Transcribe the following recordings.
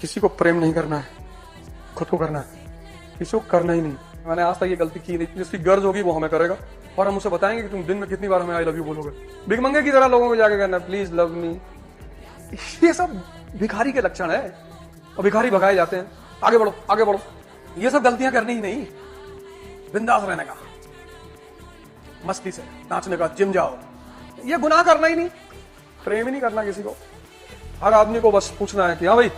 किसी को प्रेम नहीं करना है, खुद को करना है, किसी को करना ही नहीं। मैंने आज तक ये गलती की नहीं। जिसकी गर्ज होगी वो हमें करेगा और हम उसे बताएंगे कि तुम दिन में कितनी बार हमें आई लव यू बोलोगे। भिखमंगे की तरह लोगों को जाके कहना प्लीज लव मी, ये सब भिखारी के लक्षण है और भिखारी भगाए जाते हैं। आगे बढ़ो आगे बढ़ो, ये सब गलतियां करनी ही नहीं, बिंदास रहने का, मस्ती से नाचने का, जिम जाओ, ये गुनाह करना ही नहीं। प्रेम ही नहीं करना किसी को। हर आदमी को बस पूछना है कि हाँ भाई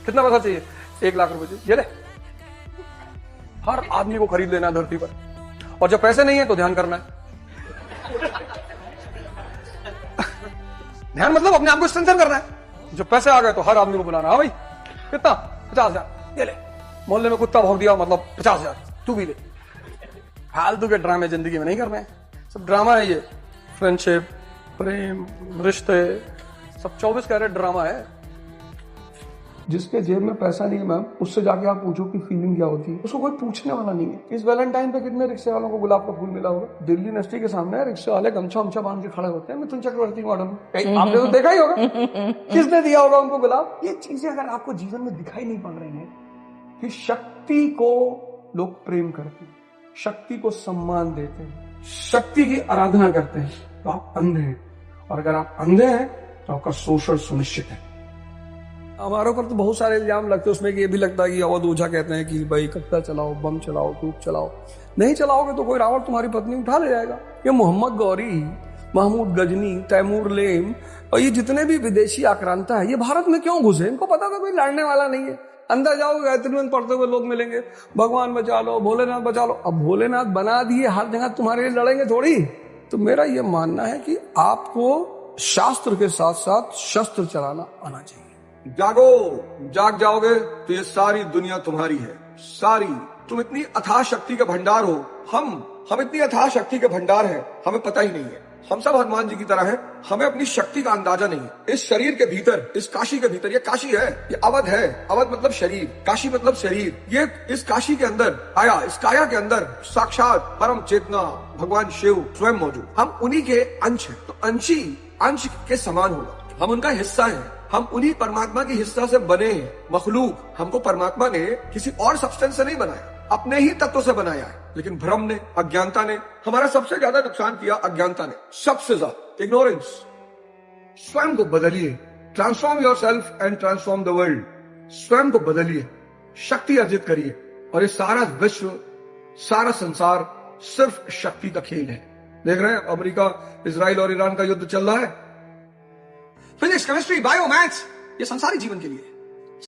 कितना पैसा चाहिए, 1 लाख रुपए चाहिए, ये ले। हर आदमी को खरीद लेना धरती पर, और जब पैसे नहीं है तो ध्यान करना है। ध्यान मतलब अपने आप को स्ट्रेंथन करना है। जब पैसे आ गए तो हर आदमी को बुलाना, हाँ भाई कितना, 50,000, ये ले। मोहल्ले में कुत्ता भौंक दिया मतलब 50,000 तू भी ले। फालतू के ड्रामे जिंदगी में नहीं करने हैं, सब ड्रामा है ये। फ्रेंडशिप, प्रेम, रिश्ते, सब 24 कैरेट ड्रामा है। जिसके जेब में पैसा नहीं है मैम, उससे जाके आप पूछो कि फीलिंग क्या होती है, उसको कोई पूछने वाला नहीं है। इस वैलेंटाइन पे कितने रिक्शे वालों को गुलाब का फूल मिला होगा। दिल्ली यूनिवर्सिटी के सामने रिक्शे वाले गमछा उमछा बांध के खड़े होते हैं मिथुन चक्रवर्ती मॉडल। आपने तो देखा ही होगा, किसने दिया होगा उनको गुलाब। ये चीजें अगर आपको जीवन में दिखाई नहीं पड़ रही है कि शक्ति को लोग प्रेम करते हैं, शक्ति को सम्मान देते हैं, शक्ति की आराधना करते हैं, तो आप अंधे हैं। और अगर आप अंधे हैं तो आपका शोषण सुनिश्चित है। हमारे ऊपर तो बहुत सारे इल्जाम लगते हैं, उसमें कि ये भी लगता है कि अवध ओझा कहते हैं कि भाई कट्टा चलाओ, बम चलाओ, धूप चलाओ, नहीं चलाओगे तो कोई रावण तुम्हारी पत्नी उठा ले जाएगा। ये मोहम्मद गौरी, महमूद गजनी, तैमूर लेम और ये जितने भी विदेशी आक्रांता है, ये भारत में क्यों घुसे? इनको पता था कोई लड़ने वाला नहीं है। अंदर जाओगे गायत्री मंत्र पढ़ते हुए लोग मिलेंगे, भगवान बचा लो, भोलेनाथ बचा लो। अब भोलेनाथ बना दिए, हर जगह तुम्हारे लिए लड़ेंगे थोड़ी। तो मेरा ये मानना है कि आपको शास्त्र के साथ साथ शस्त्र चलाना आना चाहिए। जागो, जाग जाओगे तो ये सारी दुनिया तुम्हारी है, सारी। तुम इतनी अथाह शक्ति के भंडार हो, हम इतनी अथाह शक्ति के भंडार हैं, हमें पता ही नहीं है। हम सब हनुमान जी की तरह हैं, हमें अपनी शक्ति का अंदाजा नहीं है। इस शरीर के भीतर, इस काशी के भीतर, ये काशी है, ये अवध है। अवध मतलब शरीर, काशी मतलब शरीर। ये इस काशी के अंदर आया, इस काया के अंदर साक्षात परम चेतना भगवान शिव स्वयं मौजूद। हम उन्हीं के अंश हैं, तो अंशी अंश के समान होगा, हम उनका हिस्सा हैं। हम उन्हीं परमात्मा के हिस्सा से बने हैं। मखलूक, हमको परमात्मा ने किसी और सब्सटेंस से नहीं बनाया, अपने ही तत्व से बनाया है। लेकिन भ्रम ने, अज्ञानता ने हमारा सबसे ज्यादा नुकसान किया। अज्ञानता ने सबसे ज्यादा, इग्नोरेंस। स्वयं को बदलिए, transform yourself and transform the world. स्वयं को बदलिए, शक्ति अर्जित करिए, और ये सारा विश्व, सारा संसार सिर्फ शक्ति का खेल है। देख रहे हैं अमेरिका, इजराइल और ईरान का युद्ध चल रहा है। फिजिक्स, केमिस्ट्री, बायो, मैथ्स, ये संसारी जीवन के लिए